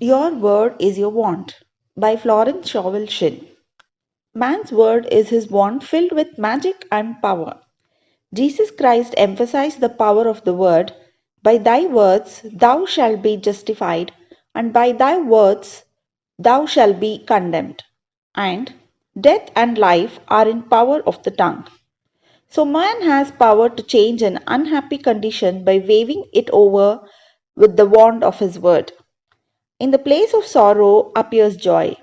Your word is your wand by Florence Scovel Shinn. Man's word is his wand filled with magic and power. Jesus Christ emphasized the power of the word. By thy words thou shalt be justified, and by thy words thou shalt be condemned. And death and life are in power of the tongue. So man has power to change an unhappy condition by waving it over with the wand of his word. In the place of sorrow appears joy.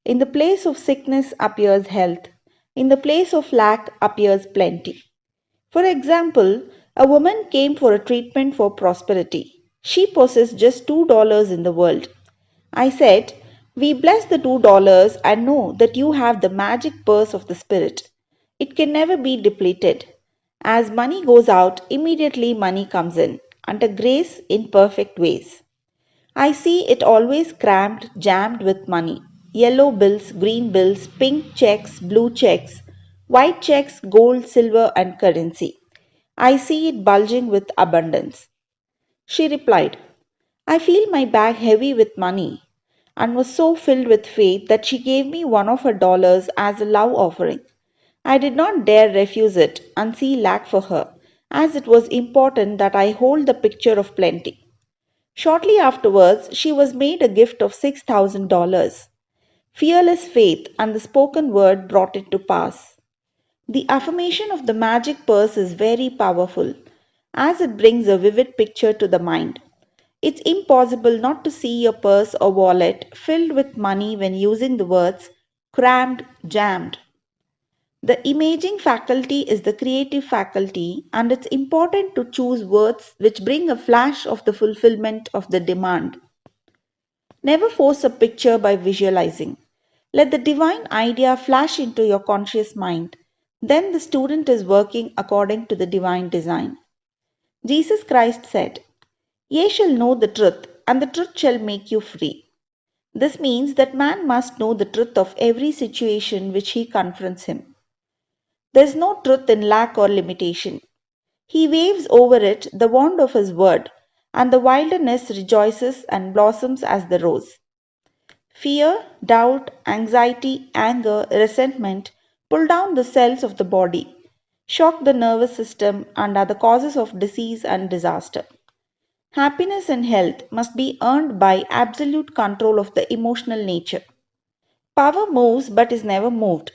In the place of sickness appears health. In the place of lack appears plenty. For example, a woman came for a treatment for prosperity. She possessed just $2 in the world. I said, we bless the $2 and know that you have the magic purse of the Spirit. It can never be depleted. As money goes out, immediately money comes in, under grace in perfect ways. I see it always crammed, jammed with money. Yellow bills, green bills, pink checks, blue checks, white checks, gold, silver, and currency. I see it bulging with abundance. She replied, I feel my bag heavy with money, and was so filled with faith that she gave me one of her dollars as a love offering. I did not dare refuse it and see lack for her, as it was important that I hold the picture of plenty. Shortly afterwards, she was made a gift of $6,000. Fearless faith and the spoken word brought it to pass. The affirmation of the magic purse is very powerful, as it brings a vivid picture to the mind. It's impossible not to see your purse or wallet filled with money when using the words crammed, jammed. The imaging faculty is the creative faculty, and it's important to choose words which bring a flash of the fulfillment of the demand. Never force a picture by visualizing. Let the divine idea flash into your conscious mind. Then the student is working according to the divine design. Jesus Christ said, Ye shall know the truth, and the truth shall make you free. This means that man must know the truth of every situation which he confronts him. There is no truth in lack or limitation. He waves over it the wand of his word, and the wilderness rejoices and blossoms as the rose. Fear, doubt, anxiety, anger, resentment pull down the cells of the body, shock the nervous system, and are the causes of disease and disaster. Happiness and health must be earned by absolute control of the emotional nature. Power moves but is never moved.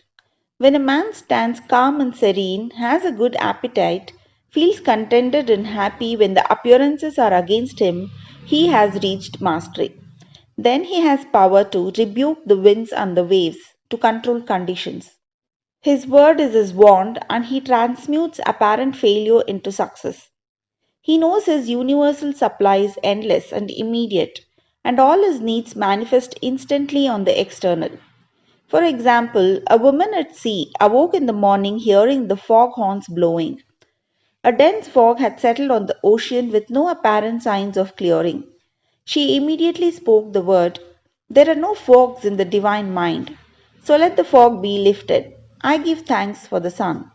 When a man stands calm and serene, has a good appetite, feels contented and happy when the appearances are against him, he has reached mastery. Then he has power to rebuke the winds and the waves, to control conditions. His word is his wand, and he transmutes apparent failure into success. He knows his universal supply is endless and immediate, and all his needs manifest instantly on the external. For example, a woman at sea awoke in the morning hearing the fog horns blowing. A dense fog had settled on the ocean with no apparent signs of clearing. She immediately spoke the word, There are no fogs in the divine mind, so let the fog be lifted. I give thanks for the sun.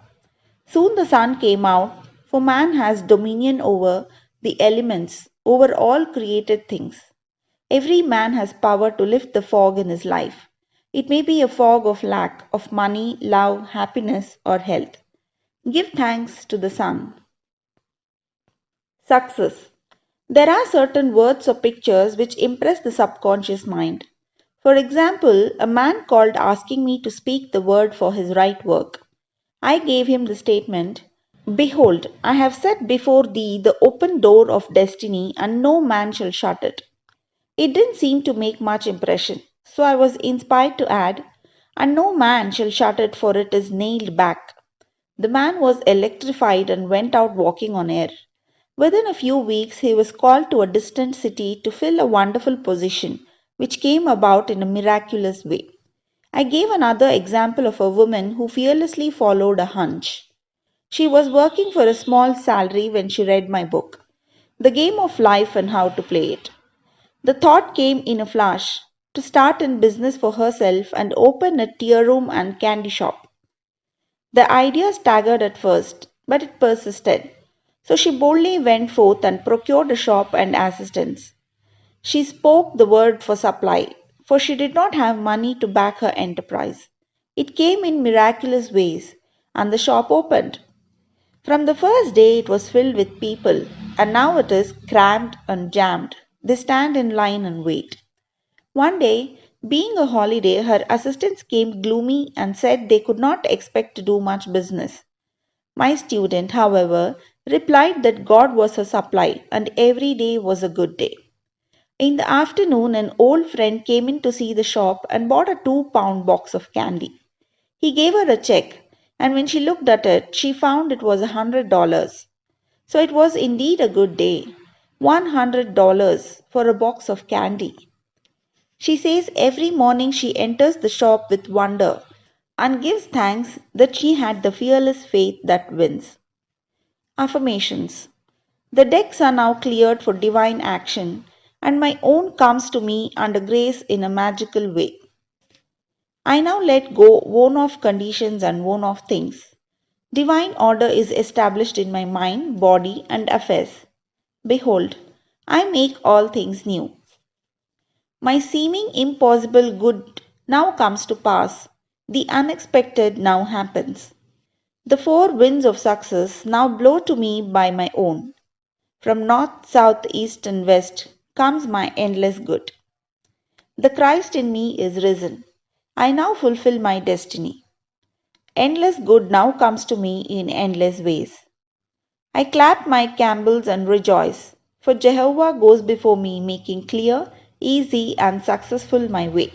Soon the sun came out, for man has dominion over the elements, over all created things. Every man has power to lift the fog in his life. It may be a fog of lack of money, love, happiness, or health. Give thanks to the sun. Success. There are certain words or pictures which impress the subconscious mind. For example, a man called asking me to speak the word for his right work. I gave him the statement, Behold, I have set before thee the open door of destiny, and no man shall shut it. It didn't seem to make much impression, so I was inspired to add, And no man shall shut it, for it is nailed back. The man was electrified and went out walking on air. Within a few weeks, he was called to a distant city to fill a wonderful position, which came about in a miraculous way. I gave another example of a woman who fearlessly followed a hunch. She was working for a small salary when she read my book, The Game of Life and How to Play It. The thought came in a flash to start in business for herself and open a tea room and candy shop. The idea staggered at first, but it persisted. So she boldly went forth and procured a shop and assistants. She spoke the word for supply, for she did not have money to back her enterprise. It came in miraculous ways, and the shop opened. From the first day, it was filled with people, and now it is crammed and jammed. They stand in line and wait. One day, being a holiday, her assistants came gloomy and said they could not expect to do much business. My student, however, replied that God was her supply and every day was a good day. In the afternoon, an old friend came in to see the shop and bought a 2 pound box of candy. He gave her a check, and when she looked at it, she found it was $100. So it was indeed a good day. $100 for a box of candy. She says every morning she enters the shop with wonder and gives thanks that she had the fearless faith that wins. Affirmations. The decks are now cleared for divine action, and my own comes to me under grace in a magical way. I now let go worn off conditions and worn off things. Divine order is established in my mind, body, and affairs. Behold, I make all things new. My seeming impossible good now comes to pass. The unexpected now happens. The four winds of success now blow to me by my own. From north, south, east, and west comes my endless good. The Christ in me is risen. I now fulfill my destiny. Endless good now comes to me in endless ways. I clap my cymbals and rejoice, for Jehovah goes before me, making clear, easy, and successful my way.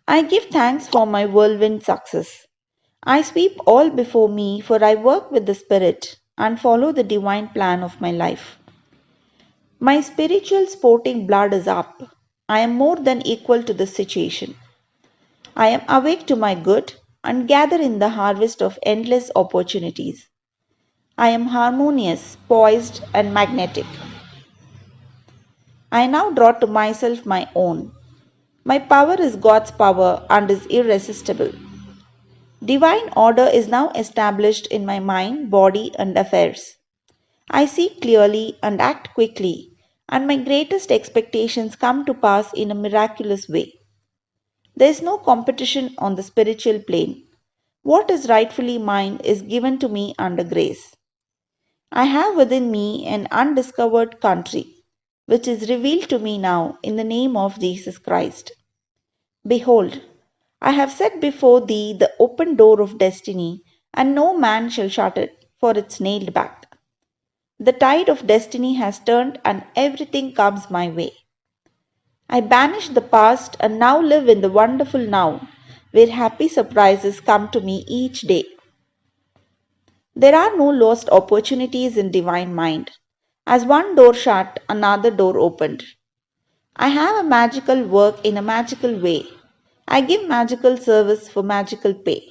I give thanks for my whirlwind success. I sweep all before me, for I work with the Spirit and follow the divine plan of my life. My spiritual sporting blood is up. I am more than equal to the situation. I am awake to my good and gather in the harvest of endless opportunities. I am harmonious, poised, and magnetic. I now draw to myself my own. My power is God's power and is irresistible. Divine order is now established in my mind, body, and affairs. I see clearly and act quickly, and my greatest expectations come to pass in a miraculous way. There is no competition on the spiritual plane. What is rightfully mine is given to me under grace. I have within me an undiscovered country, which is revealed to me now in the name of Jesus Christ. Behold, I have set before thee the open door of destiny, and no man shall shut it, for it's nailed back. The tide of destiny has turned, and everything comes my way. I banish the past and now live in the wonderful now, where happy surprises come to me each day. There are no lost opportunities in divine mind. As one door shut, another door opened. I have a magical work in a magical way. I give magical service for magical pay.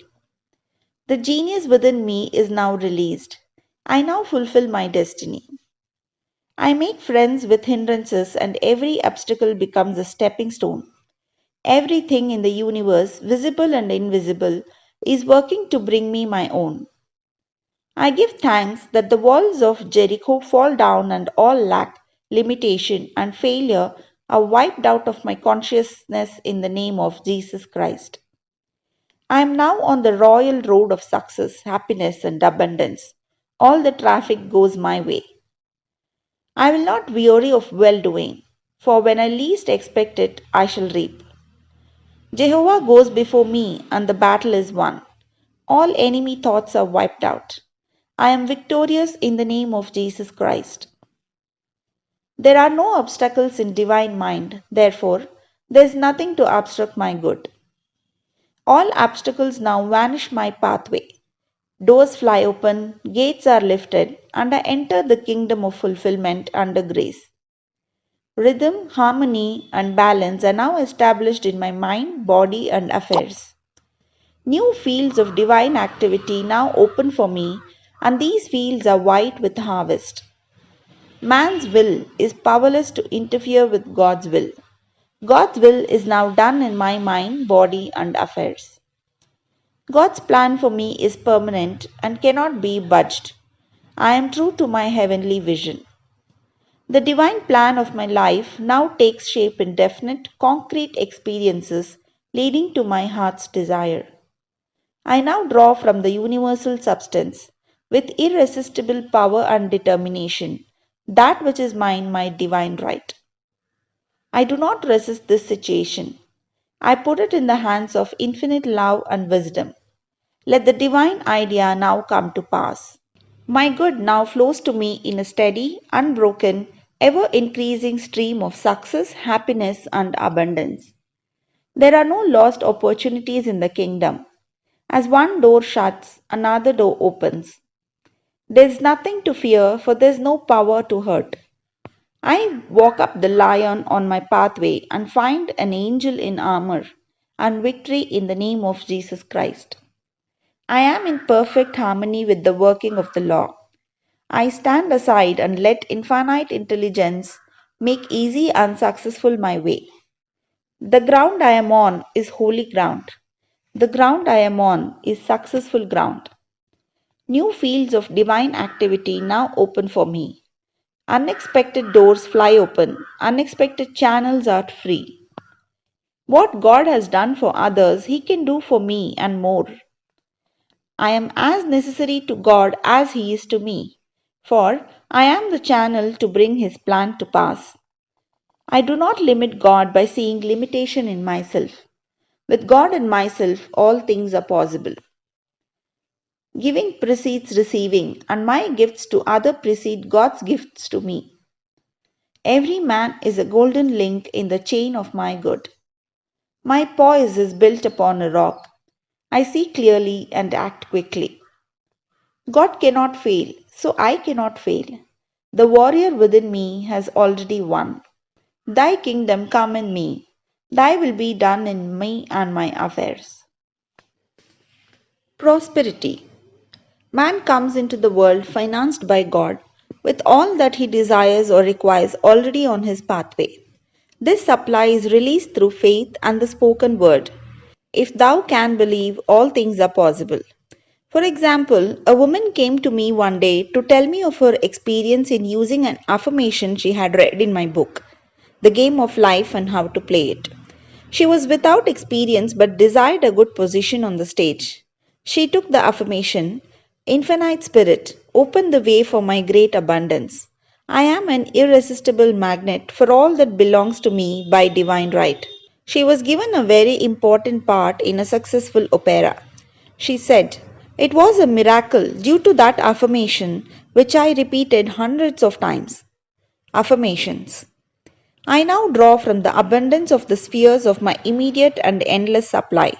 The genius within me is now released. I now fulfill my destiny. I make friends with hindrances, and every obstacle becomes a stepping stone. Everything in the universe, visible and invisible, is working to bring me my own. I give thanks that the walls of Jericho fall down and all lack, limitation, and failure are wiped out of my consciousness in the name of Jesus Christ. I am now on the royal road of success, happiness, and abundance. All the traffic goes my way. I will not weary of well doing, for when I least expect it, I shall reap. Jehovah goes before me, and the battle is won. All enemy thoughts are wiped out. I am victorious in the name of Jesus Christ. There are no obstacles in divine mind, therefore, there is nothing to obstruct my good. All obstacles now vanish my pathway. Doors fly open, gates are lifted, and I enter the kingdom of fulfillment under grace. Rhythm, harmony, and balance are now established in my mind, body, and affairs. New fields of divine activity now open for me, and these fields are white with harvest. Man's will is powerless to interfere with God's will. God's will is now done in my mind, body, and affairs. God's plan for me is permanent and cannot be budged. I am true to my heavenly vision. The divine plan of my life now takes shape in definite, concrete experiences leading to my heart's desire. I now draw from the universal substance with irresistible power and determination that which is mine, my divine right. I do not resist this situation. I put it in the hands of infinite love and wisdom. Let the divine idea now come to pass. My good now flows to me in a steady, unbroken, ever increasing stream of success, happiness, and abundance. There are no lost opportunities in the kingdom. As one door shuts, another door opens. There is nothing to fear, for there is no power to hurt. I walk up the lion on my pathway and find an angel in armor and victory in the name of Jesus Christ. I am in perfect harmony with the working of the law. I stand aside and let infinite intelligence make easy and successful my way. The ground I am on is holy ground. The ground I am on is successful ground. New fields of divine activity now open for me. Unexpected doors fly open. Unexpected channels are free. What God has done for others, He can do for me and more. I am as necessary to God as He is to me, for I am the channel to bring His plan to pass. I do not limit God by seeing limitation in myself. With God in myself, all things are possible. Giving precedes receiving, and my gifts to other precede God's gifts to me. Every man is a golden link in the chain of my good. My poise is built upon a rock. I see clearly and act quickly. God cannot fail, so I cannot fail. The warrior within me has already won. Thy kingdom come in me. Thy will be done in me and my affairs. Prosperity. Man comes into the world financed by God with all that he desires or requires already on his pathway. This supply is released through faith and the spoken word. If thou can believe, all things are possible. For example, a woman came to me one day to tell me of her experience in using an affirmation she had read in my book, The Game of Life and How to Play It. She was without experience but desired a good position on the stage. She took the affirmation, Infinite Spirit, open the way for my great abundance. I am an irresistible magnet for all that belongs to me by divine right. She was given a very important part in a successful opera. She said, It was a miracle due to that affirmation which I repeated hundreds of times. Affirmations. I now draw from the abundance of the spheres of my immediate and endless supply.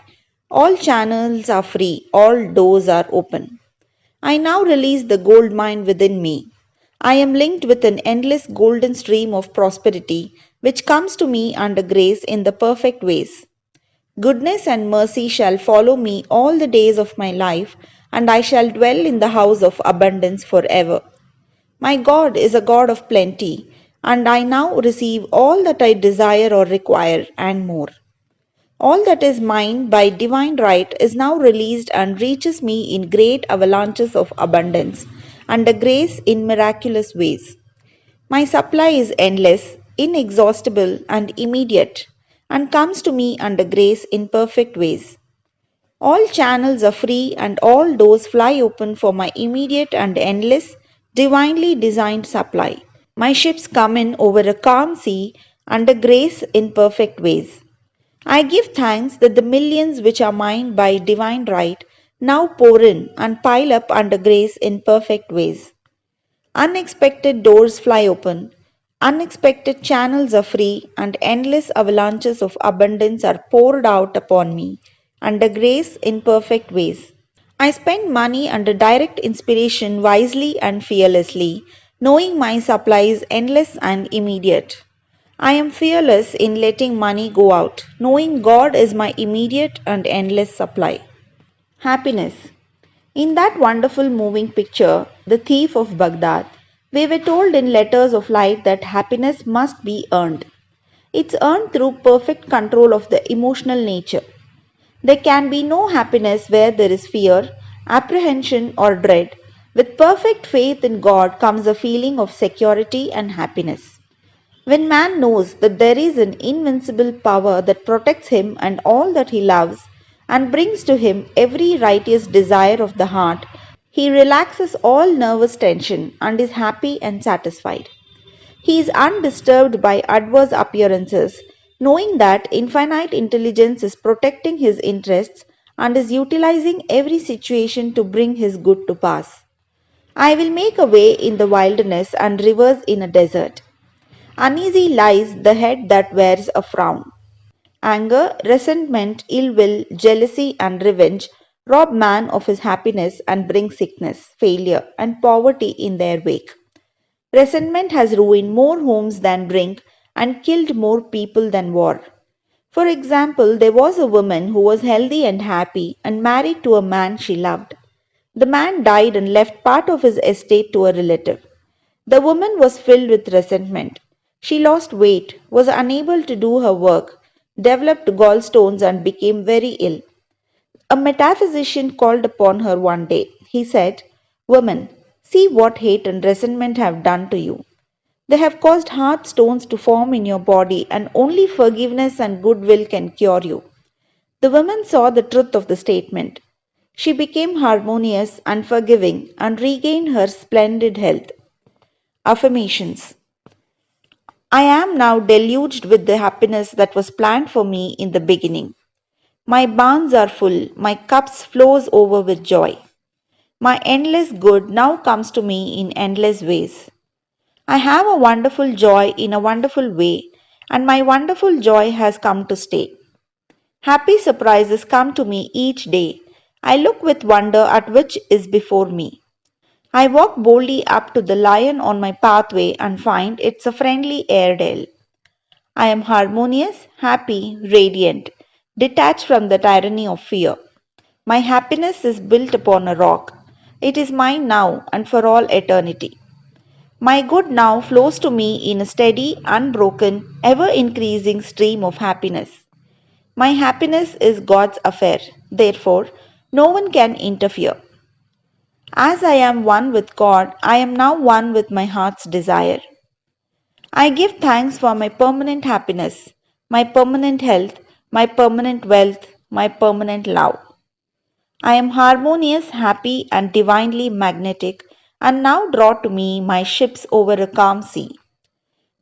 All channels are free, all doors are open. I now release the gold mine within me. I am linked with an endless golden stream of prosperity which comes to me under grace in the perfect ways. Goodness and mercy shall follow me all the days of my life, and I shall dwell in the house of abundance forever. My God is a God of plenty, and I now receive all that I desire or require and more. All that is mine by divine right is now released and reaches me in great avalanches of abundance, under grace in miraculous ways. My supply is endless, inexhaustible, and immediate, and comes to me under grace in perfect ways. All channels are free and all doors fly open for my immediate and endless, divinely designed supply. My ships come in over a calm sea under grace in perfect ways. I give thanks that the millions which are mine by divine right now pour in and pile up under grace in perfect ways. Unexpected doors fly open, unexpected channels are free, and endless avalanches of abundance are poured out upon me under grace in perfect ways. I spend money under direct inspiration wisely and fearlessly, knowing my supply is endless and immediate. I am fearless in letting money go out, knowing God is my immediate and endless supply. Happiness. In that wonderful moving picture, The Thief of Baghdad, we were told in letters of life that happiness must be earned. It's earned through perfect control of the emotional nature. There can be no happiness where there is fear, apprehension, or dread, With perfect faith in God comes a feeling of security and happiness. When man knows that there is an invincible power that protects him and all that he loves, and brings to him every righteous desire of the heart, he relaxes all nervous tension and is happy and satisfied. He is undisturbed by adverse appearances, knowing that infinite intelligence is protecting his interests and is utilizing every situation to bring his good to pass. I will make a way in the wilderness and rivers in a desert. Uneasy lies the head that wears a frown. Anger, resentment, ill will, jealousy, and revenge rob man of his happiness and bring sickness, failure, and poverty in their wake. Resentment has ruined more homes than drink and killed more people than war. For example, there was a woman who was healthy and happy and married to a man she loved. The man died and left part of his estate to a relative. The woman was filled with resentment. She lost weight, was unable to do her work, developed gallstones, and became very ill. A metaphysician called upon her one day. He said, "Woman, see what hate and resentment have done to you. They have caused hard stones to form in your body, and only forgiveness and goodwill can cure you." The woman saw the truth of the statement. She became harmonious and forgiving and regained her splendid health. Affirmations. I am now deluged with the happiness that was planned for me in the beginning. My barns are full, my cups flows over with joy. My endless good now comes to me in endless ways. I have a wonderful joy in a wonderful way, and my wonderful joy has come to stay. Happy surprises come to me each day. I look with wonder at which is before me. I walk boldly up to the lion on my pathway and find it's a friendly Airedale. I am harmonious, happy, radiant, detached from the tyranny of fear. My happiness is built upon a rock. It is mine now and for all eternity. My good now flows to me in a steady, unbroken, ever increasing stream of happiness. My happiness is God's affair. Therefore, no one can interfere. As I am one with God, I am now one with my heart's desire. I give thanks for my permanent happiness, my permanent health, my permanent wealth, my permanent love. I am harmonious, happy, and divinely magnetic, and now draw to me my ships over a calm sea.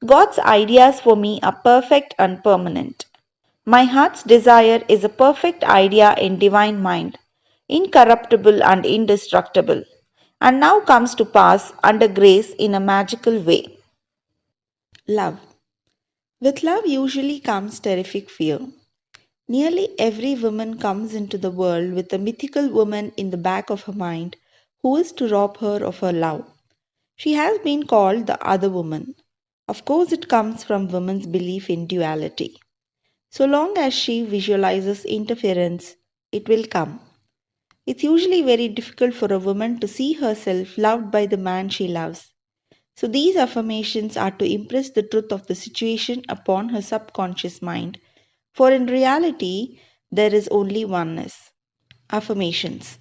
God's ideas for me are perfect and permanent. My heart's desire is a perfect idea in divine mind, incorruptible and indestructible, and now comes to pass under grace in a magical way. Love. With love usually comes terrific fear. Nearly every woman comes into the world with a mythical woman in the back of her mind who is to rob her of her love. She has been called the other woman. Of course, it comes from women's belief in duality. So long as she visualizes interference, it will come. It's usually very difficult for a woman to see herself loved by the man she loves. So these affirmations are to impress the truth of the situation upon her subconscious mind, for in reality, there is only oneness. Affirmations.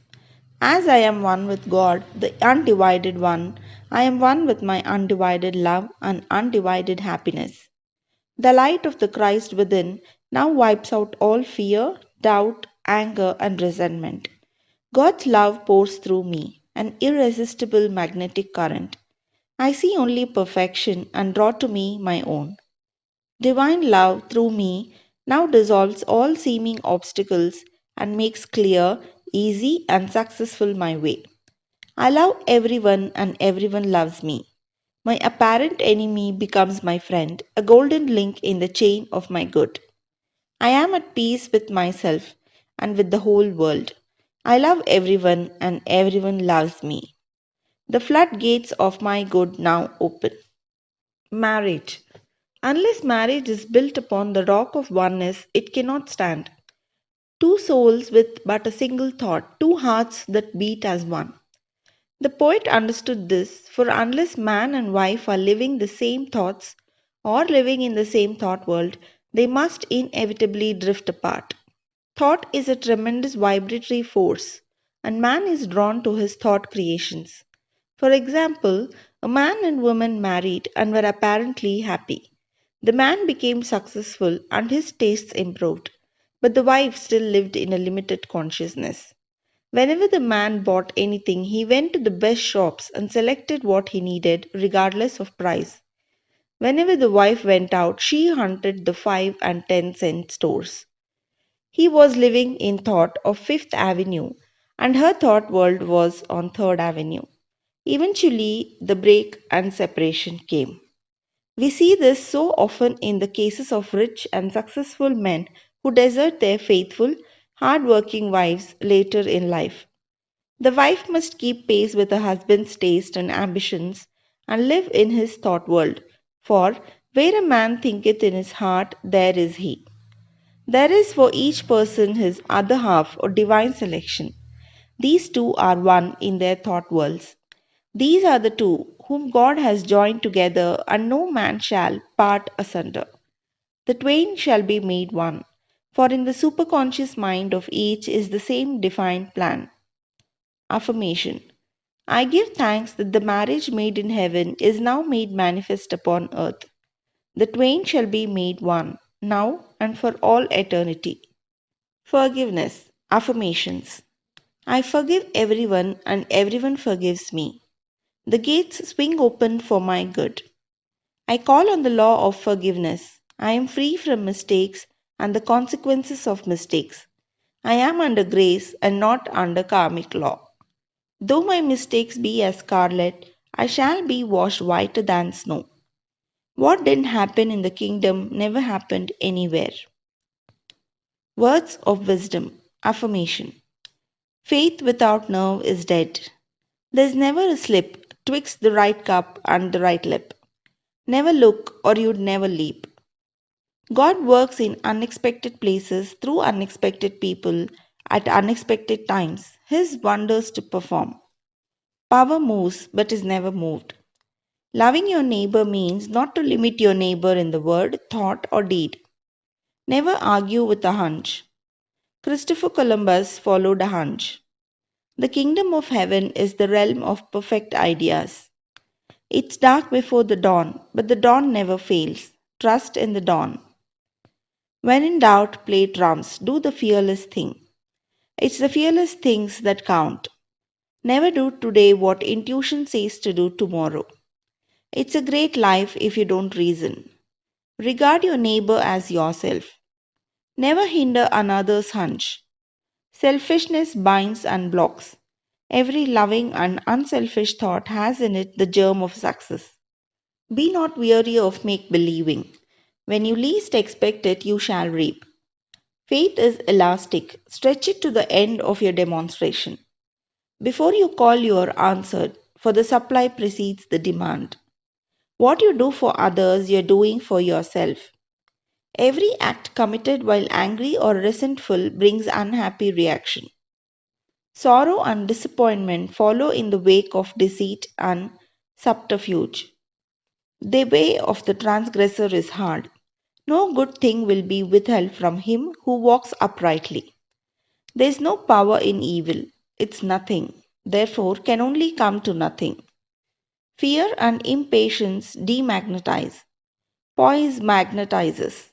As I am one with God, the undivided one, I am one with my undivided love and undivided happiness. The light of the Christ within now wipes out all fear, doubt, anger, and resentment. God's love pours through me, an irresistible magnetic current. I see only perfection and draw to me my own. Divine love through me now dissolves all seeming obstacles and makes clear, easy, and successful my way. I love everyone and everyone loves me. My apparent enemy becomes my friend, a golden link in the chain of my good. I am at peace with myself and with the whole world. I love everyone and everyone loves me. The floodgates of my good now open. Marriage. Unless marriage is built upon the rock of oneness, it cannot stand. Two souls with but a single thought, two hearts that beat as one. The poet understood this, for unless man and wife are living the same thoughts or living in the same thought world, they must inevitably drift apart. Thought is a tremendous vibratory force, and man is drawn to his thought creations. For example, a man and woman married and were apparently happy. The man became successful and his tastes improved, but the wife still lived in a limited consciousness. Whenever the man bought anything, he went to the best shops and selected what he needed, regardless of price. Whenever the wife went out, she hunted the 5 and 10 cent stores. He was living in thought of Fifth Avenue, and her thought world was on Third Avenue. Eventually, the break and separation came. We see this so often in the cases of rich and successful men who desert their faithful, hard-working wives later in life. The wife must keep pace with her husband's taste and ambitions and live in his thought world, for where a man thinketh in his heart, there is he. There is for each person his other half or divine selection. These two are one in their thought worlds. These are the two whom God has joined together, and no man shall part asunder. The twain shall be made one, for in the superconscious mind of each is the same defined plan. Affirmation: I give thanks that the marriage made in heaven is now made manifest upon earth. The twain shall be made one, now and for all eternity. Forgiveness. Affirmations: I forgive everyone and everyone forgives me. The gates swing open for my good. I call on the law of forgiveness. I am free from mistakes and the consequences of mistakes. I am under grace and not under karmic law. Though my mistakes be as scarlet, I shall be washed whiter than snow. What didn't happen in the kingdom never happened anywhere. Words of wisdom. Affirmation: Faith without nerve is dead. There is never a slip twixt the right cup and the right lip. Never look or you'd never leap. God works in unexpected places through unexpected people at unexpected times, His wonders to perform. Power moves but is never moved. Loving your neighbor means not to limit your neighbor in the word, thought, or deed. Never argue with a hunch. Christopher Columbus followed a hunch. The kingdom of heaven is the realm of perfect ideas. It's dark before the dawn, but the dawn never fails. Trust in the dawn. When in doubt, play drums. Do the fearless thing. It's the fearless things that count. Never do today what intuition says to do tomorrow. It's a great life if you don't reason. Regard your neighbor as yourself. Never hinder another's hunch. Selfishness binds and blocks. Every loving and unselfish thought has in it the germ of success. Be not weary of make believing. When you least expect it, you shall reap. Faith is elastic. Stretch it to the end of your demonstration. Before you call, you are answered, for the supply precedes the demand. What you do for others, you are doing for yourself. Every act committed while angry or resentful brings unhappy reaction. Sorrow and disappointment follow in the wake of deceit and subterfuge. The way of the transgressor is hard. No good thing will be withheld from him who walks uprightly. There is no power in evil. It's nothing, therefore can only come to nothing. Fear and impatience demagnetize. Poise magnetizes.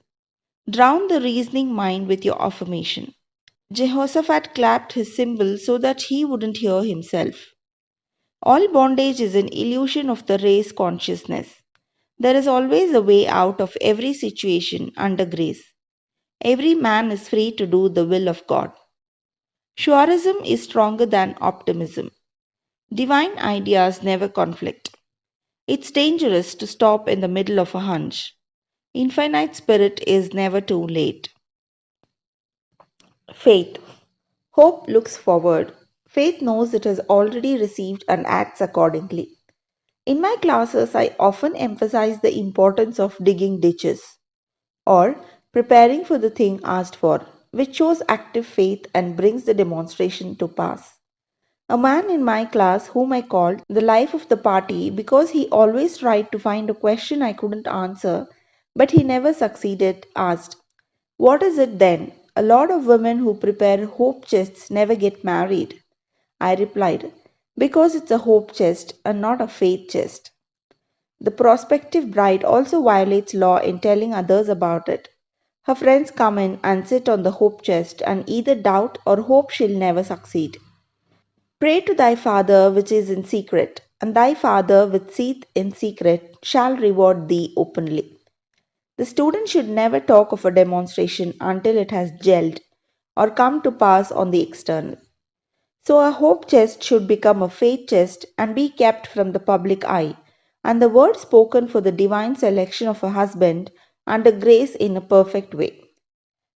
Drown the reasoning mind with your affirmation. Jehoshaphat clapped his cymbal so that he wouldn't hear himself. All bondage is an illusion of the race consciousness. There is always a way out of every situation under grace. Every man is free to do the will of God. Surism is stronger than optimism. Divine ideas never conflict. It's dangerous to stop in the middle of a hunch. Infinite spirit is never too late. Faith. Hope looks forward. Faith knows it has already received and acts accordingly. In my classes, I often emphasize the importance of digging ditches or preparing for the thing asked for, which shows active faith and brings the demonstration to pass. A man in my class, whom I called the life of the party because he always tried to find a question I couldn't answer, but he never succeeded, asked, what is it then? A lot of women who prepare hope chests never get married. I replied, because it's a hope chest and not a faith chest. The prospective bride also violates law in telling others about it. Her friends come in and sit on the hope chest and either doubt or hope she'll never succeed. Pray to thy Father which is in secret, and thy Father which seeth in secret shall reward thee openly. The student should never talk of a demonstration until it has gelled or come to pass on the external. So a hope chest should become a faith chest and be kept from the public eye, and the word spoken for the divine selection of a husband under grace in a perfect way.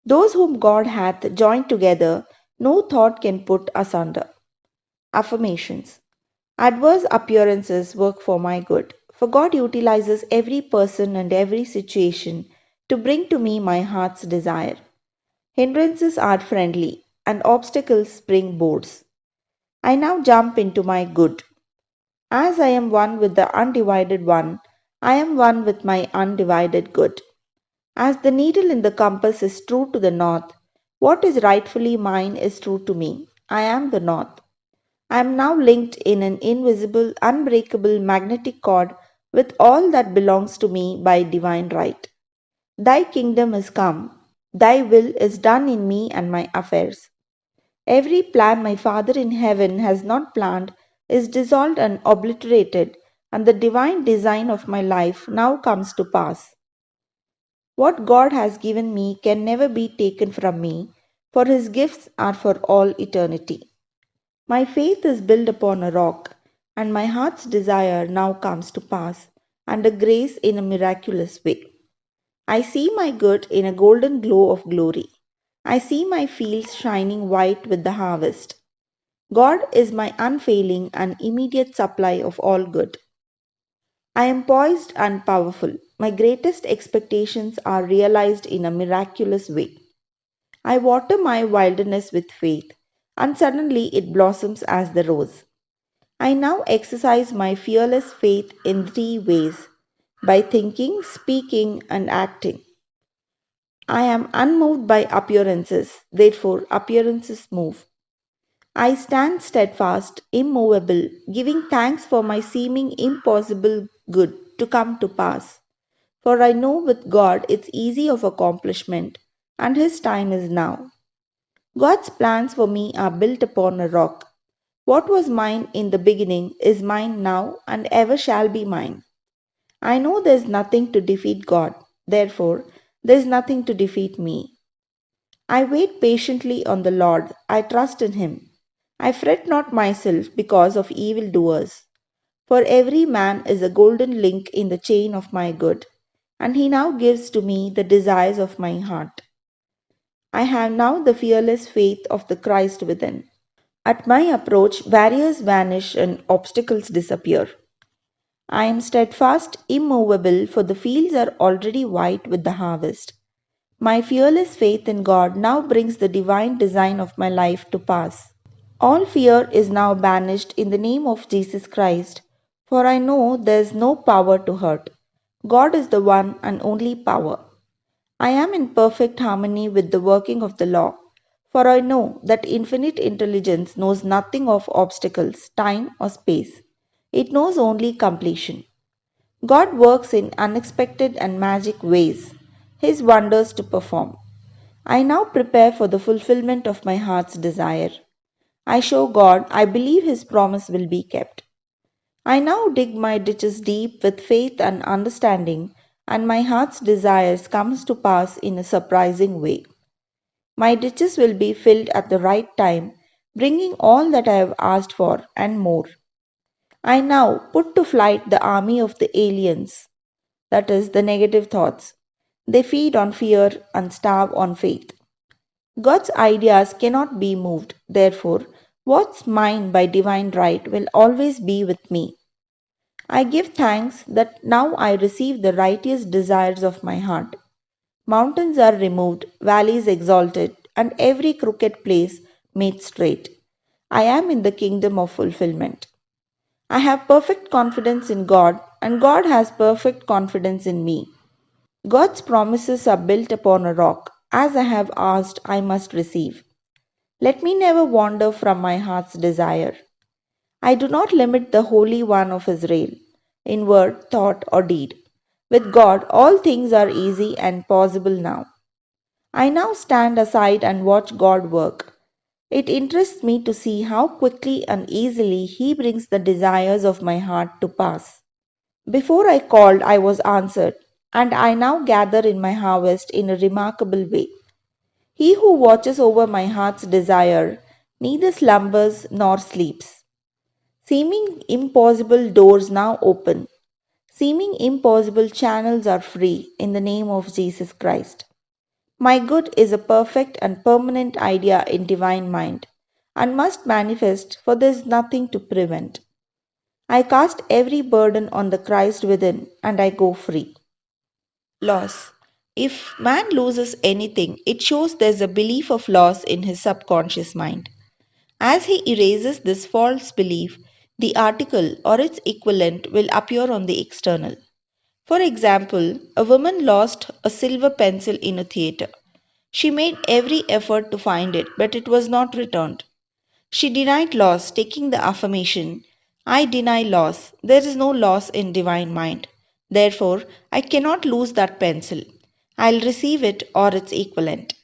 Those whom God hath joined together, no thought can put asunder. Affirmations. Adverse appearances work for my good, for God utilizes every person and every situation to bring to me my heart's desire. Hindrances are friendly, and obstacles bring boards. I now jump into my good. As I am one with the undivided one, I am one with my undivided good. As the needle in the compass is true to the north, what is rightfully mine is true to me. I am the north. I am now linked in an invisible, unbreakable magnetic cord with all that belongs to me by divine right. Thy kingdom is come, thy will is done in me and my affairs. Every plan my Father in heaven has not planned is dissolved and obliterated, and the divine design of my life now comes to pass. What God has given me can never be taken from me, for his gifts are for all eternity. My faith is built upon a rock, and my heart's desire now comes to pass, under grace in a miraculous way. I see my good in a golden glow of glory. I see my fields shining white with the harvest. God is my unfailing and immediate supply of all good. I am poised and powerful. My greatest expectations are realized in a miraculous way. I water my wilderness with faith, and suddenly it blossoms as the rose. I now exercise my fearless faith in three ways: by thinking, speaking, and acting. I am unmoved by appearances, therefore, appearances move. I stand steadfast, immovable, giving thanks for my seeming impossible good to come to pass. For I know with God it's easy of accomplishment, and His time is now. God's plans for me are built upon a rock. What was mine in the beginning is mine now and ever shall be mine. I know there is nothing to defeat God, therefore, there is nothing to defeat me. I wait patiently on the Lord, I trust in Him. I fret not myself because of evil doers. For every man is a golden link in the chain of my good, and He now gives to me the desires of my heart. I have now the fearless faith of the Christ within. At my approach, barriers vanish and obstacles disappear. I am steadfast, immovable, for the fields are already white with the harvest. My fearless faith in God now brings the divine design of my life to pass. All fear is now banished in the name of Jesus Christ, for I know there is no power to hurt. God is the one and only power. I am in perfect harmony with the working of the law, for I know that infinite intelligence knows nothing of obstacles, time, or space. It knows only completion. God works in unexpected and magic ways, His wonders to perform. I now prepare for the fulfillment of my heart's desire. I show God I believe His promise will be kept. I now dig my ditches deep with faith and understanding, and my heart's desires comes to pass in a surprising way. My ditches will be filled at the right time, bringing all that I have asked for and more. I now put to flight the army of the aliens, that is, the negative thoughts. They feed on fear and starve on faith. God's ideas cannot be moved, therefore, what's mine by divine right will always be with me. I give thanks that now I receive the righteous desires of my heart. Mountains are removed, valleys exalted, and every crooked place made straight. I am in the kingdom of fulfillment. I have perfect confidence in God, and God has perfect confidence in me. God's promises are built upon a rock. As I have asked, I must receive. Let me never wander from my heart's desire. I do not limit the Holy One of Israel in word, thought, or deed. With God, all things are easy and possible now. I now stand aside and watch God work. It interests me to see how quickly and easily He brings the desires of my heart to pass. Before I called, I was answered, and I now gather in my harvest in a remarkable way. He who watches over my heart's desire neither slumbers nor sleeps. Seeming impossible doors now open. Seeming impossible channels are free in the name of Jesus Christ. My good is a perfect and permanent idea in divine mind and must manifest, for there is nothing to prevent. I cast every burden on the Christ within and I go free. Loss. If man loses anything, it shows there's a belief of loss in his subconscious mind. As he erases this false belief, the article or its equivalent will appear on the external. For example, a woman lost a silver pencil in a theater. She made every effort to find it, but it was not returned. She denied loss, taking the affirmation, I deny loss. There is no loss in divine mind. Therefore, I cannot lose that pencil. I'll receive it or its equivalent.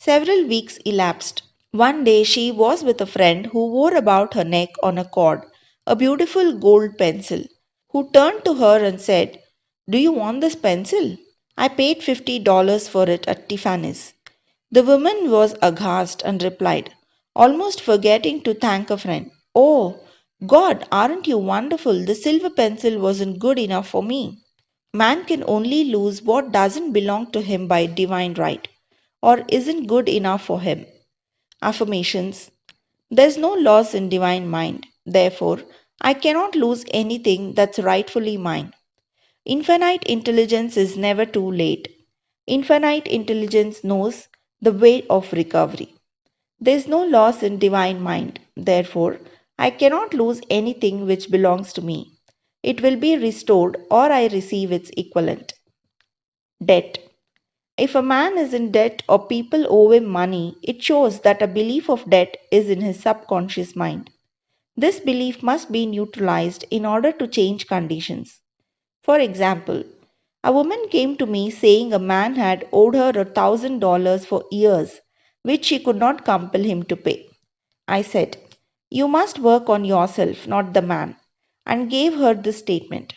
Several weeks elapsed. One day she was with a friend who wore about her neck on a cord a beautiful gold pencil, who turned to her and said, Do you want this pencil? I paid $50 for it at Tiffany's. The woman was aghast and replied, almost forgetting to thank a friend, Oh, God, aren't you wonderful? The silver pencil wasn't good enough for me. Man can only lose what doesn't belong to him by divine right, or isn't good enough for him. Affirmations. There's no loss in divine mind. Therefore, I cannot lose anything that's rightfully mine. Infinite intelligence is never too late. Infinite intelligence knows the way of recovery. There is no loss in divine mind. Therefore, I cannot lose anything which belongs to me. It will be restored or I receive its equivalent. Debt. If a man is in debt or people owe him money, it shows that a belief of debt is in his subconscious mind. This belief must be neutralized in order to change conditions. For example, a woman came to me saying a man had owed her $1,000 for years, which she could not compel him to pay. I said, You must work on yourself, not the man, and gave her this statement.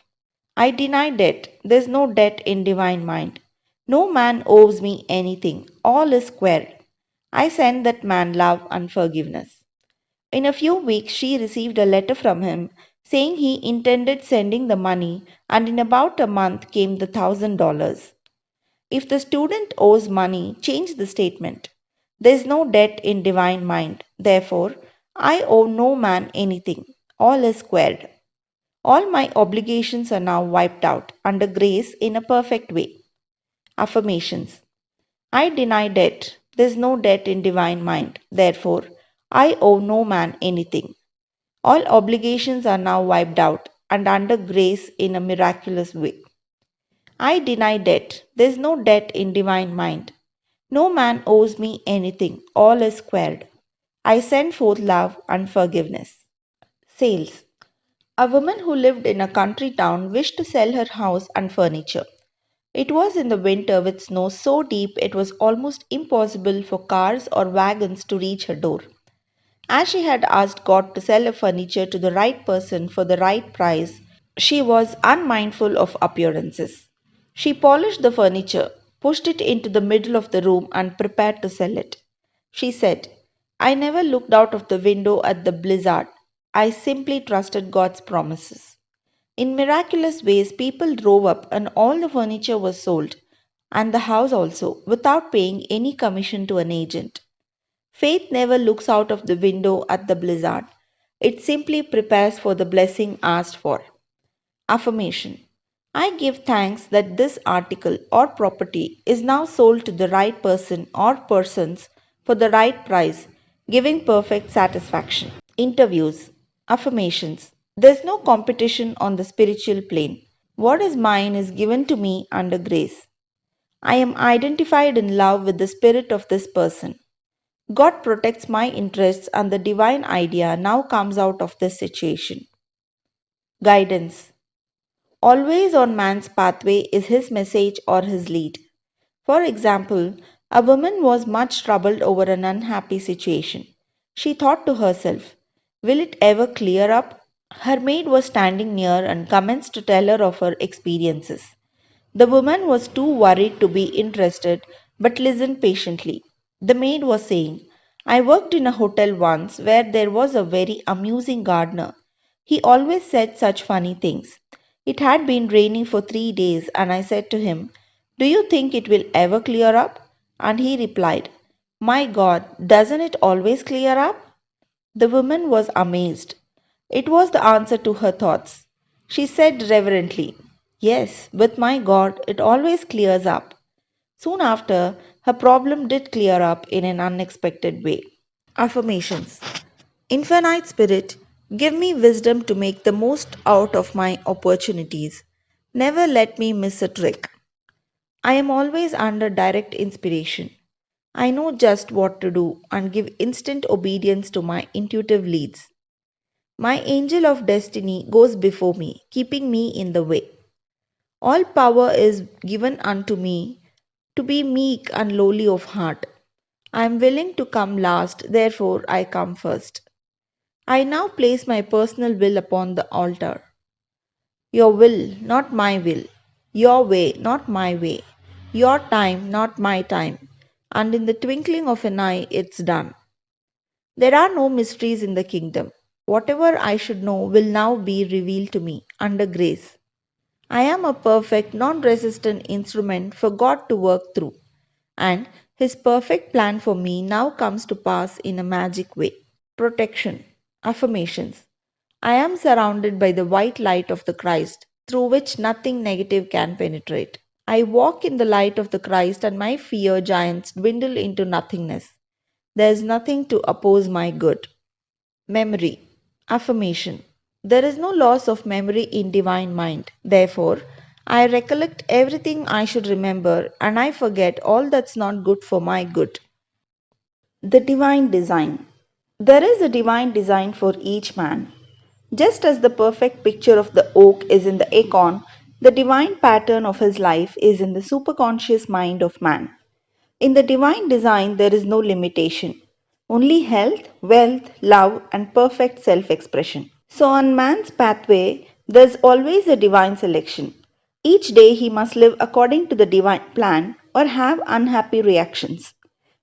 I deny debt. There is no debt in divine mind. No man owes me anything. All is square. I send that man love and forgiveness. In a few weeks, she received a letter from him saying he intended sending the money, and in about a month came the $1,000. If the student owes money, change the statement. There is no debt in divine mind. Therefore, I owe no man anything. All is squared. All my obligations are now wiped out under grace in a perfect way. Affirmations. I deny debt. There is no debt in divine mind. Therefore, I owe no man anything. All obligations are now wiped out and under grace in a miraculous way. I deny debt. There is no debt in divine mind. No man owes me anything. All is squared. I send forth love and forgiveness. Sales. A woman who lived in a country town wished to sell her house and furniture. It was in the winter with snow so deep it was almost impossible for cars or wagons to reach her door. As she had asked God to sell her furniture to the right person for the right price, she was unmindful of appearances. She polished the furniture, pushed it into the middle of the room, and prepared to sell it. She said, I never looked out of the window at the blizzard. I simply trusted God's promises. In miraculous ways, people drove up and all the furniture was sold, and the house also, without paying any commission to an agent. Faith never looks out of the window at the blizzard. It simply prepares for the blessing asked for. Affirmation. I give thanks that this article or property is now sold to the right person or persons for the right price, giving perfect satisfaction. Interviews. Affirmations. There is no competition on the spiritual plane. What is mine is given to me under grace. I am identified in love with the spirit of this person. God protects my interests and the divine idea now comes out of this situation. Guidance. Always on man's pathway is his message or his lead. For example, a woman was much troubled over an unhappy situation. She thought to herself, will it ever clear up? Her maid was standing near and commenced to tell her of her experiences. The woman was too worried to be interested but listened patiently. The maid was saying, I worked in a hotel once where there was a very amusing gardener. He always said such funny things. It had been raining for 3 days, and I said to him, do you think it will ever clear up? And he replied, my God, doesn't it always clear up? The woman was amazed. It was the answer to her thoughts. She said reverently, yes, with my God, it always clears up. Soon after, her problem did clear up in an unexpected way. Affirmations. Infinite Spirit, give me wisdom to make the most out of my opportunities. Never let me miss a trick. I am always under direct inspiration. I know just what to do and give instant obedience to my intuitive leads. My angel of destiny goes before me, keeping me in the way. All power is given unto me to be meek and lowly of heart. I am willing to come last, therefore I come first. I now place my personal will upon the altar. Your will, not my will. Your way, not my way. Your time, not my time. And in the twinkling of an eye, it's done. There are no mysteries in the kingdom. Whatever I should know will now be revealed to me under grace. I am a perfect, non resistant instrument for God to work through, and His perfect plan for me now comes to pass in a magic way. Protection. Affirmations. I am surrounded by the white light of the Christ, through which nothing negative can penetrate. I walk in the light of the Christ, and my fear giants dwindle into nothingness. There is nothing to oppose my good. Memory. Affirmation. There is no loss of memory in divine mind. Therefore, I recollect everything I should remember and I forget all that's not good for my good. The divine design. There is a divine design for each man. Just as the perfect picture of the oak is in the acorn, the divine pattern of his life is in the superconscious mind of man. In the divine design, there is no limitation, only health, wealth, love, and perfect self expression. So, on man's pathway, there is always a divine selection. Each day, he must live according to the divine plan or have unhappy reactions.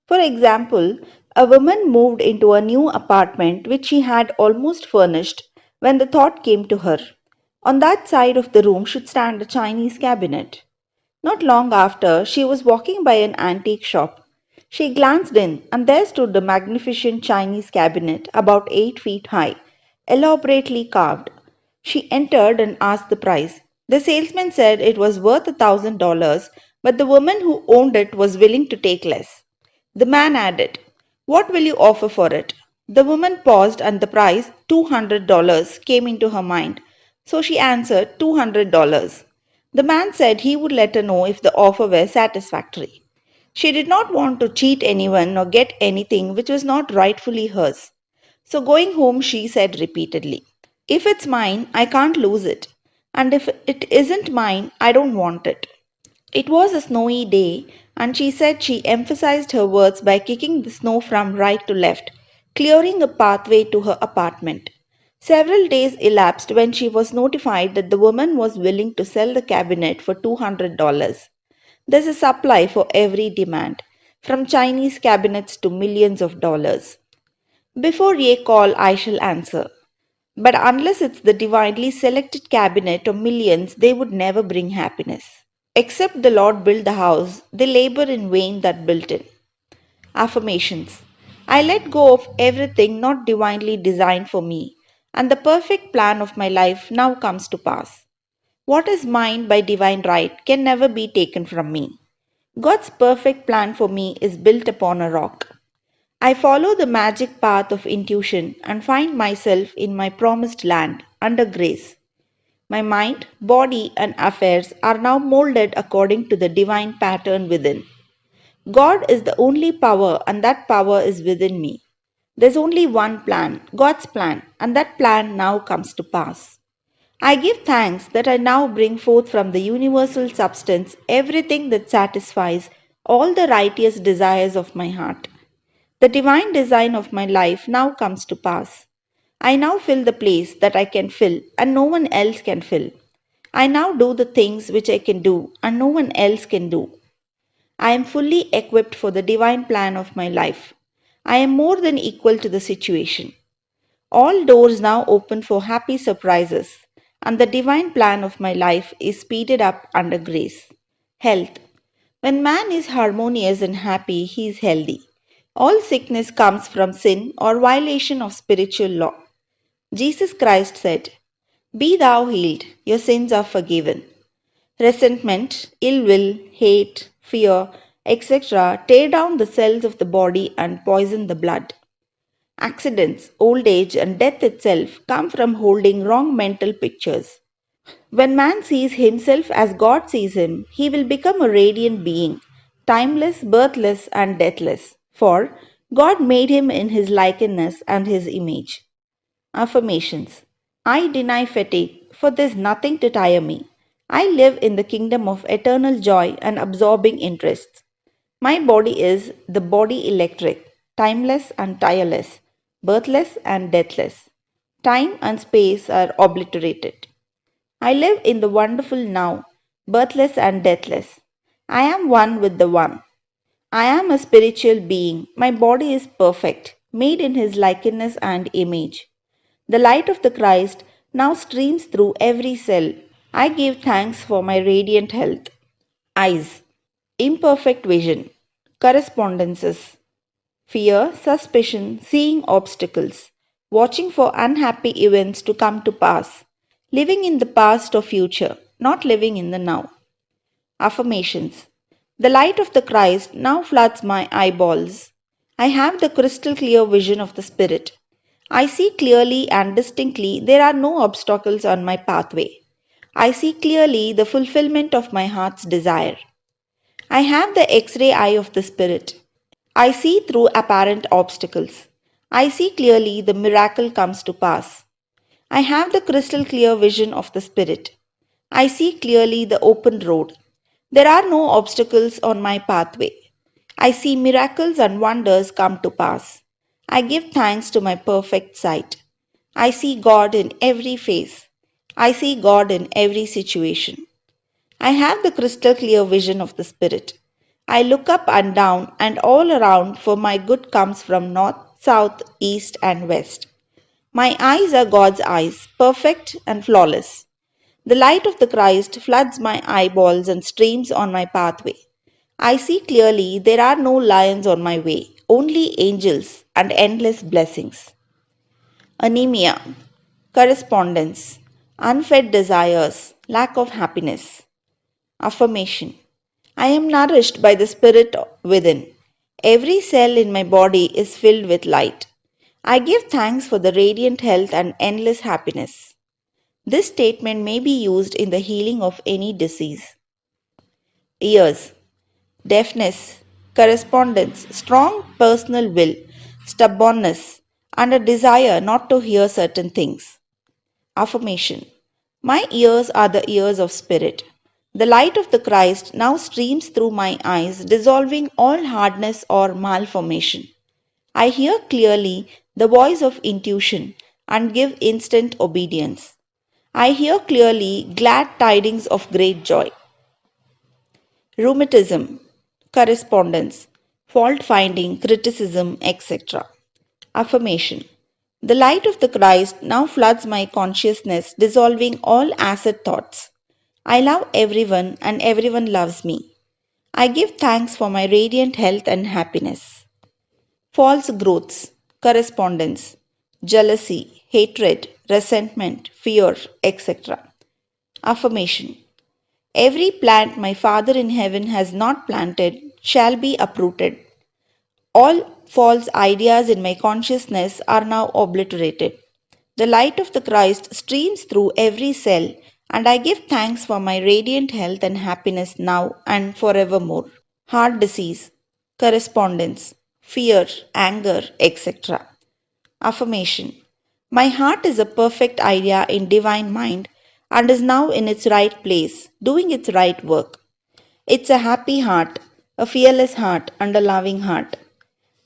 For example, a woman moved into a new apartment which she had almost furnished when the thought came to her. On that side of the room should stand a Chinese cabinet. Not long after, she was walking by an antique shop. She glanced in, and there stood a magnificent Chinese cabinet about 8 feet high, elaborately carved. She entered and asked the price. The salesman said it was worth $1,000, but the woman who owned it was willing to take less. The man added, what will you offer for it? The woman paused, and the price, $200, came into her mind. So she answered, $200. The man said he would let her know if the offer were satisfactory. She did not want to cheat anyone or get anything which was not rightfully hers. So going home, she said repeatedly, if it's mine, I can't lose it. And if it isn't mine, I don't want it. It was a snowy day, and she said she emphasized her words by kicking the snow from right to left, clearing a pathway to her apartment. Several days elapsed when she was notified that the woman was willing to sell the cabinet for $200. There's a supply for every demand, from Chinese cabinets to millions of dollars. Before ye call, I shall answer. But unless it's the divinely selected cabinet of millions, they would never bring happiness. Except the Lord build the house, they labor in vain that built it. Affirmations. I let go of everything not divinely designed for me, and the perfect plan of my life now comes to pass. What is mine by divine right can never be taken from me. God's perfect plan for me is built upon a rock. I follow the magic path of intuition and find myself in my promised land under grace. My mind, body, and affairs are now molded according to the divine pattern within. God is the only power, and that power is within me. There's only one plan, God's plan, and that plan now comes to pass. I give thanks that I now bring forth from the universal substance everything that satisfies all the righteous desires of my heart. The divine design of my life now comes to pass. I now fill the place that I can fill and no one else can fill. I now do the things which I can do and no one else can do. I am fully equipped for the divine plan of my life. I am more than equal to the situation. All doors now open for happy surprises, and the divine plan of my life is speeded up under grace. Health. When man is harmonious and happy, he is healthy. All sickness comes from sin or violation of spiritual law. Jesus Christ said, "Be thou healed, your sins are forgiven." Resentment, ill will, hate, fear, etc. tear down the cells of the body and poison the blood. Accidents, old age, and death itself come from holding wrong mental pictures. When man sees himself as God sees him, he will become a radiant being, timeless, birthless, and deathless. For God made him in his likeness and his image. Affirmations. I deny fatigue, for there is nothing to tire me. I live in the kingdom of eternal joy and absorbing interests. My body is the body electric, timeless and tireless, birthless and deathless. Time and space are obliterated. I live in the wonderful now, birthless and deathless. I am one with the One. I am a spiritual being. My body is perfect, made in His likeness and image. The light of the Christ now streams through every cell. I give thanks for my radiant health. Eyes. Imperfect vision. Correspondences. Fear, suspicion, seeing obstacles. Watching for unhappy events to come to pass. Living in the past or future, not living in the now. Affirmations. The light of the Christ now floods my eyeballs. I have the crystal clear vision of the Spirit. I see clearly and distinctly there are no obstacles on my pathway. I see clearly the fulfillment of my heart's desire. I have the X ray eye of the Spirit. I see through apparent obstacles. I see clearly the miracle comes to pass. I have the crystal clear vision of the Spirit. I see clearly the open road. There are no obstacles on my pathway. I see miracles and wonders come to pass. I give thanks to my perfect sight. I see God in every face. I see God in every situation. I have the crystal clear vision of the Spirit. I look up and down and all around, for my good comes from north, south, east, and west. My eyes are God's eyes, perfect and flawless. The light of the Christ floods my eyeballs and streams on my pathway. I see clearly there are no lions on my way, only angels and endless blessings. Anemia, correspondence, unfed desires, lack of happiness. Affirmation. I am nourished by the Spirit within. Every cell in my body is filled with light. I give thanks for the radiant health and endless happiness. This statement may be used in the healing of any disease. Ears, deafness, correspondence, strong personal will, stubbornness, and a desire not to hear certain things. Affirmation. My ears are the ears of spirit. The light of the Christ now streams through my eyes, dissolving all hardness or malformation. I hear clearly the voice of intuition and give instant obedience. I hear clearly glad tidings of great joy. Rheumatism, correspondence, fault finding, criticism, etc. Affirmation. The light of the Christ now floods my consciousness, dissolving all asset thoughts. I love everyone and everyone loves me. I give thanks for my radiant health and happiness. False growths, correspondence, jealousy, hatred, resentment, fear, etc. Affirmation. Every plant my Father in heaven has not planted shall be uprooted. All false ideas in my consciousness are now obliterated. The light of the Christ streams through every cell, and I give thanks for my radiant health and happiness now and forevermore. Heart disease, correspondence, fear, anger, etc. Affirmation. My heart is a perfect idea in divine mind and is now in its right place, doing its right work. It's a happy heart, a fearless heart, and a loving heart.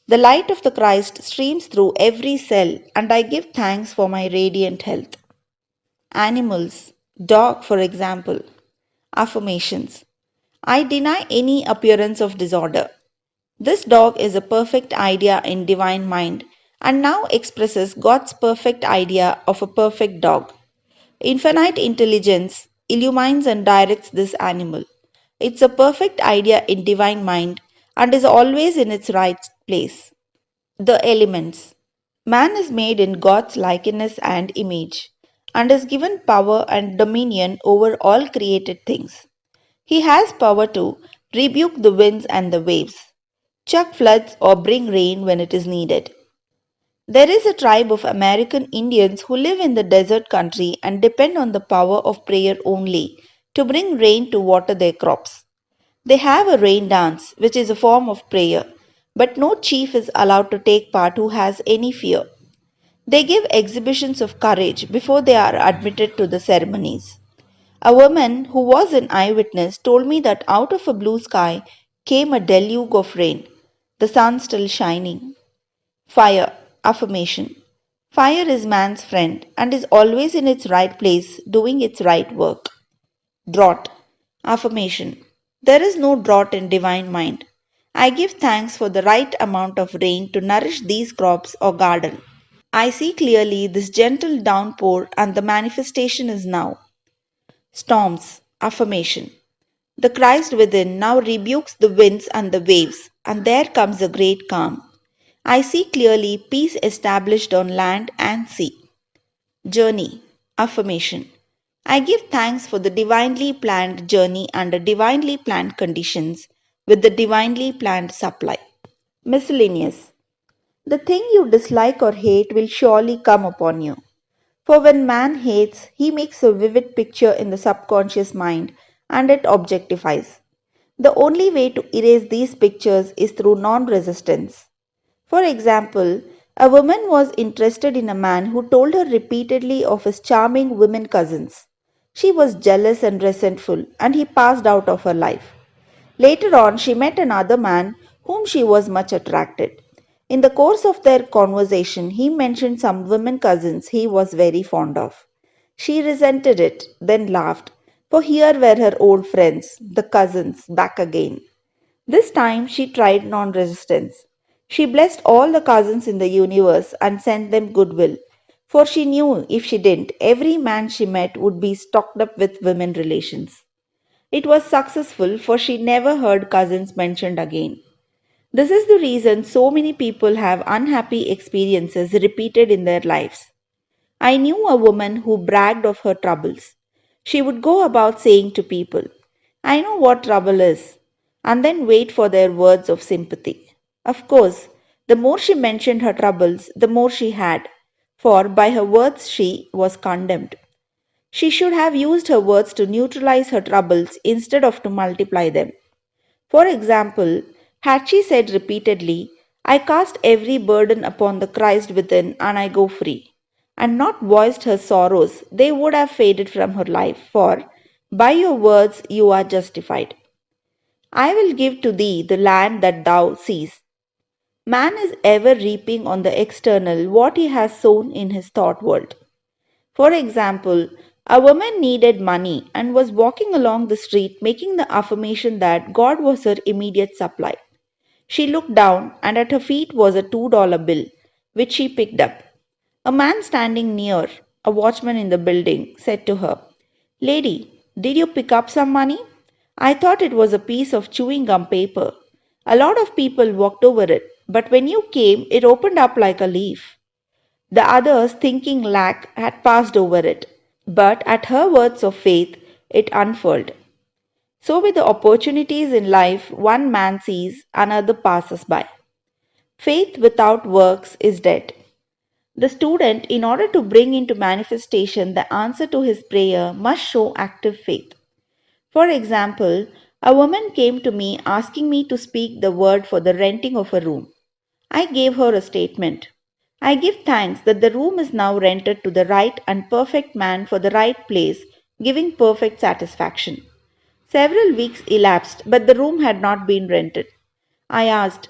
The light of the Christ streams through every cell, and I give thanks for my radiant health. Animals, dog for example. Affirmations. I deny any appearance of disorder. This dog is a perfect idea in divine mind and now expresses God's perfect idea of a perfect dog. Infinite intelligence illumines and directs this animal. It's a perfect idea in divine mind and is always in its right place. The elements. Man is made in God's likeness and image and is given power and dominion over all created things. He has power to rebuke the winds and the waves, chuck floods, or bring rain when it is needed. There is a tribe of American Indians who live in the desert country and depend on the power of prayer only to bring rain to water their crops. They have a rain dance, which is a form of prayer, but no chief is allowed to take part who has any fear. They give exhibitions of courage before they are admitted to the ceremonies. A woman who was an eyewitness told me that out of a blue sky came a deluge of rain, the sun still shining. Fire, affirmation. Fire is man's friend and is always in its right place doing its right work. Drought, affirmation. There is no drought in divine mind. I give thanks for the right amount of rain to nourish these crops or garden. I see clearly this gentle downpour and the manifestation is now. Storms, affirmation. The Christ within now rebukes the winds and the waves, and there comes a great calm. I see clearly peace established on land and sea. Journey, affirmation. I give thanks for the divinely planned journey under divinely planned conditions with the divinely planned supply. Miscellaneous. The thing you dislike or hate will surely come upon you. For when man hates, he makes a vivid picture in the subconscious mind and it objectifies. The only way to erase these pictures is through non resistance. For example, a woman was interested in a man who told her repeatedly of his charming women cousins. She was jealous and resentful, and he passed out of her life. Later on, she met another man whom she was much attracted. In the course of their conversation, he mentioned some women cousins he was very fond of. She resented it, then laughed, for here were her old friends, the cousins, back again. This time she tried non resistance. She blessed all the cousins in the universe and sent them goodwill, for she knew if she didn't, every man she met would be stocked up with women relations. It was successful, for she never heard cousins mentioned again. This is the reason so many people have unhappy experiences repeated in their lives. I knew a woman who bragged of her troubles. She would go about saying to people, I know what trouble is, and then wait for their words of sympathy. Of course, the more she mentioned her troubles, the more she had, for by her words she was condemned. She should have used her words to neutralize her troubles instead of to multiply them. For example, had she said repeatedly, I cast every burden upon the Christ within and I go free, and not voiced her sorrows, they would have faded from her life, for by your words you are justified. I will give to thee the land that thou seest. Man is ever reaping on the external what he has sown in his thought world. For example, a woman needed money and was walking along the street making the affirmation that God was her immediate supply. She looked down, and at her feet was a $2 bill, which she picked up. A man standing near, a watchman in the building, said to her, Lady, did you pick up some money? I thought it was a piece of chewing gum paper. A lot of people walked over it, but when you came, it opened up like a leaf. The others, thinking lack, had passed over it, but at her words of faith, it unfurled. So, with the opportunities in life one man sees, another passes by. Faith without works is dead. The student, in order to bring into manifestation the answer to his prayer, must show active faith. For example, A woman came to me asking me to speak the word for the renting of a room. I gave her a statement. I give thanks that the room is now rented to the right and perfect man for the right place, giving perfect satisfaction. Several weeks elapsed, but the room had not been rented. I asked,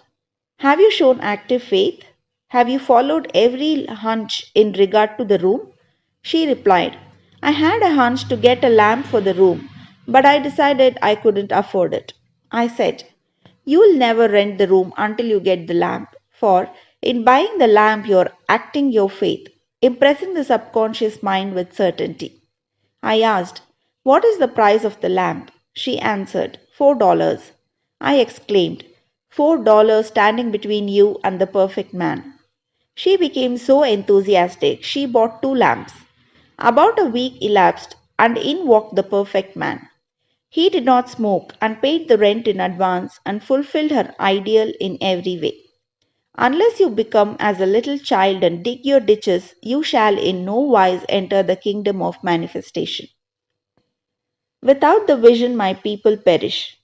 "Have you shown active faith? Have you followed every hunch in regard to the room?" She replied, "I had a hunch to get a lamp for the room, but I decided I couldn't afford it." I said, "You'll never rent the room until you get the lamp, for in buying the lamp you're acting your faith, impressing the subconscious mind with certainty." I asked, "What is the price of the lamp?" She answered, $4. I exclaimed, $4 standing between you and the perfect man. She became so enthusiastic, she bought two lamps. About a week elapsed, and in walked the perfect man. He did not smoke and paid the rent in advance and fulfilled her ideal in every way. Unless you become as a little child and dig your ditches, you shall in no wise enter the kingdom of manifestation. Without the vision, my people perish.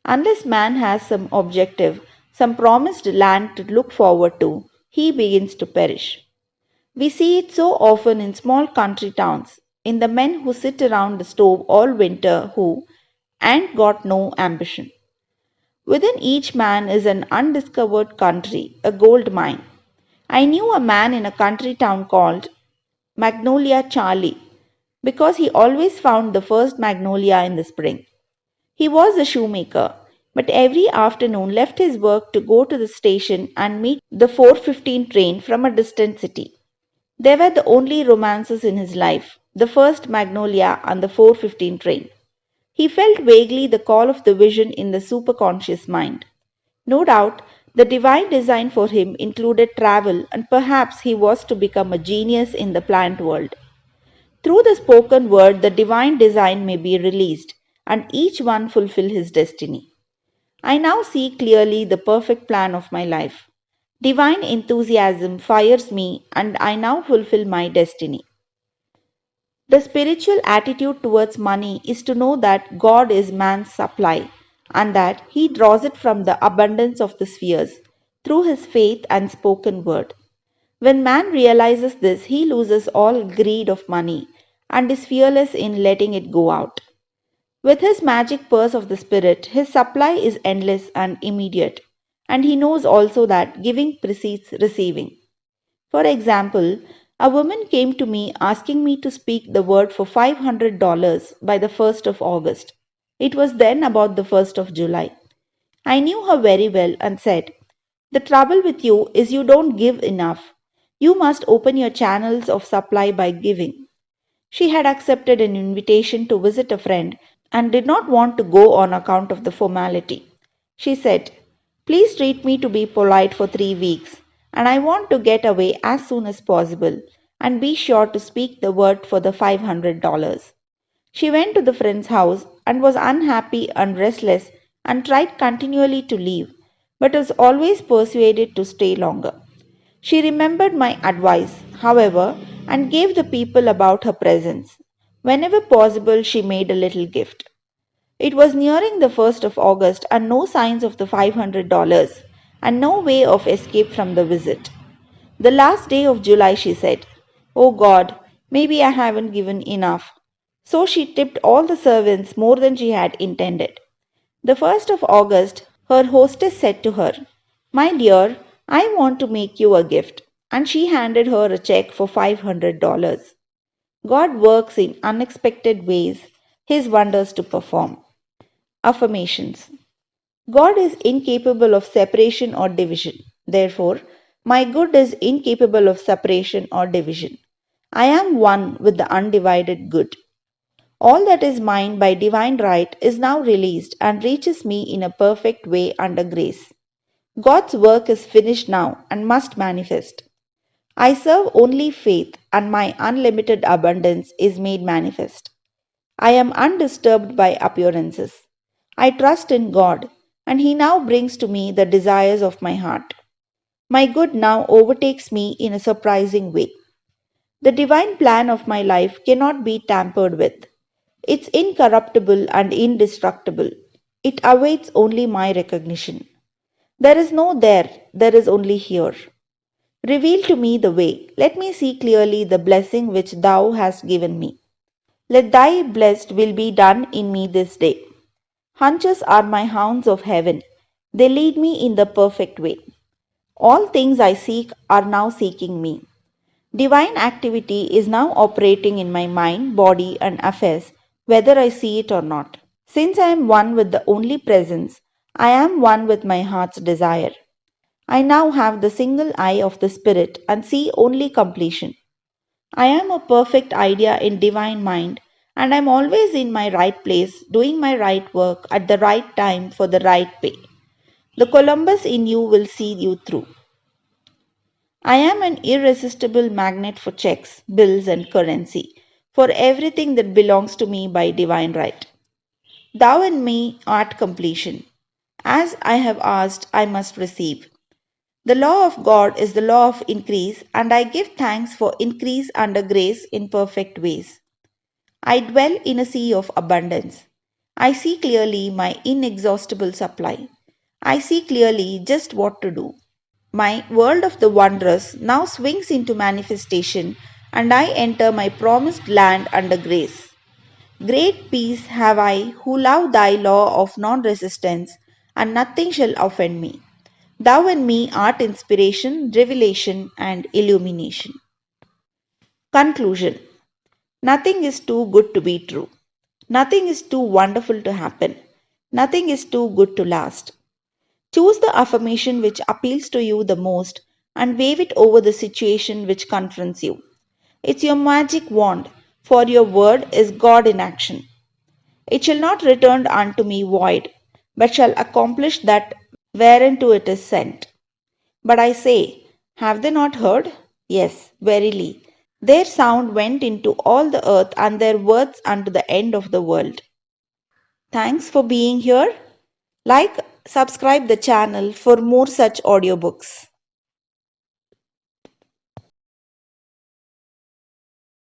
Unless man has some objective, some promised land to look forward to, he begins to perish. We see it so often in small country towns, in the men who sit around the stove all winter who ain't got no ambition. Within each man is an undiscovered country, a gold mine. I knew a man in a country town called Magnolia Charlie because he always found the first magnolia in the spring. He was a shoemaker, but every afternoon left his work to go to the station and meet the 4:15 train from a distant city. They were the only romances in his life, the first magnolia and the 4:15 train. He felt vaguely the call of the vision in the superconscious mind. No doubt, the divine design for him included travel, and perhaps he was to become a genius in the plant world. Through the spoken word, the divine design may be released, and each one fulfill his destiny. I now see clearly the perfect plan of my life. Divine enthusiasm fires me, and I now fulfill my destiny. The spiritual attitude towards money is to know that God is man's supply and that he draws it from the abundance of the spheres through his faith and spoken word. When man realizes this, he loses all greed of money and is fearless in letting it go out. With his magic purse of the Spirit, his supply is endless and immediate, and he knows also that giving precedes receiving. For example, a woman came to me asking me to speak the word for $500 by the 1st of August. It was then about the 1st of July. I knew her very well and said, "The trouble with you is you don't give enough. You must open your channels of supply by giving." She had accepted an invitation to visit a friend and did not want to go on account of the formality. She said, "Please treat me to be polite for 3 weeks, and I want to get away as soon as possible, and be sure to speak the word for the $500. She went to the friend's house and was unhappy and restless and tried continually to leave, but was always persuaded to stay longer. She remembered my advice, however, and gave the people about her presence. Whenever possible, she made a little gift. It was nearing the 1st of August and no signs of the $500 and no way of escape from the visit. The last day of July, she said, "Oh God, maybe I haven't given enough." So she tipped all the servants more than she had intended. The 1st of August, her hostess said to her, "My dear, I want to make you a gift." And she handed her a check for $500. God works in unexpected ways, his wonders to perform. Affirmations. God is incapable of separation or division. Therefore, my good is incapable of separation or division. I am one with the undivided good. All that is mine by divine right is now released and reaches me in a perfect way under grace. God's work is finished now and must manifest. I serve only faith, and my unlimited abundance is made manifest. I am undisturbed by appearances. I trust in God, and He now brings to me the desires of my heart. My good now overtakes me in a surprising way. The divine plan of my life cannot be tampered with. It's incorruptible and indestructible. It awaits only my recognition. There is no there, there is only here. Reveal to me the way. Let me see clearly the blessing which thou hast given me. Let thy blessed will be done in me this day. Hunches are my hounds of heaven. They lead me in the perfect way. All things I seek are now seeking me. Divine activity is now operating in my mind, body, and affairs, whether I see it or not. Since I am one with the only presence, I am one with my heart's desire. I now have the single eye of the Spirit and see only completion. I am a perfect idea in divine mind, and I am always in my right place, doing my right work at the right time for the right pay. The Columbus in you will see you through. I am an irresistible magnet for checks, bills, and currency, for everything that belongs to me by divine right. Thou in me art completion. As I have asked, I must receive. The law of God is the law of increase, and I give thanks for increase under grace in perfect ways. I dwell in a sea of abundance. I see clearly my inexhaustible supply. I see clearly just what to do. My world of the wondrous now swings into manifestation, and I enter my promised land under grace. Great peace have I who love thy law of non resistance, and nothing shall offend me. Thou in me art inspiration, revelation, and illumination. Conclusion. Nothing is too good to be true. Nothing is too wonderful to happen. Nothing is too good to last. Choose the affirmation which appeals to you the most and wave it over the situation which confronts you. It's your magic wand, for your word is God in action. It shall not return unto me void, but shall accomplish that whereunto it is sent. But I say, have they not heard? Yes, verily. Their sound went into all the earth, and their words unto the end of the world. Thanks for being here. Like, subscribe the channel for more such audiobooks.